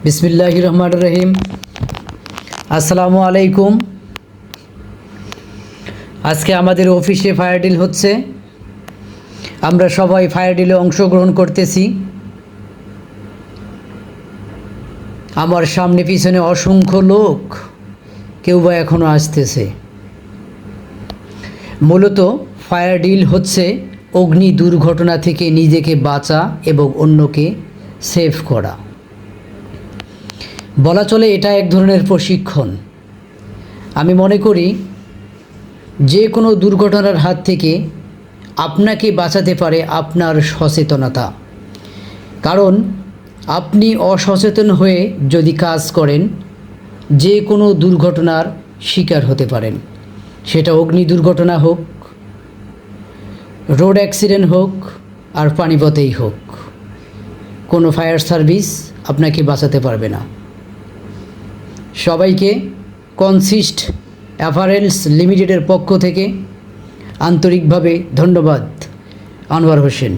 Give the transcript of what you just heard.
বিসমিল্লাহির রহমানির রহিম। আসসালামু আলাইকুম। আজকে আমাদের অফিসে ফায়ার ডিল হচ্ছে। আমরা সবাই ফায়ার ডিলে অংশগ্রহণ করতেছি। আমার সামনে পিছনে অসংখ্য লোক, কেউ বা এখনও আসতেছে। মূলত ফায়ার ডিল হচ্ছে অগ্নি দুর্ঘটনা থেকে নিজেকে বাঁচা এবং অন্যকে সেভ করা। বলা চলে এটা এক ধরনের প্রশিক্ষণ। আমি মনে করি যে কোনো দুর্ঘটনার হাত থেকে আপনাকে বাঁচাতে পারে আপনার সচেতনতা। কারণ আপনি অসচেতন হয়ে যদি কাজ করেন, যে কোনো দুর্ঘটনার শিকার হতে পারেন। সেটা অগ্নি দুর্ঘটনা হোক, রোড অ্যাক্সিডেন্ট হোক, আর পানিপথেই হোক, কোনো ফায়ার সার্ভিস আপনাকে বাঁচাতে পারবে না। সবাইকে কনসিস্ট অ্যাপারেলস লিমিটেডের পক্ষ থেকে আন্তরিকভাবে ধন্যবাদ। আনোয়ার হোসেন।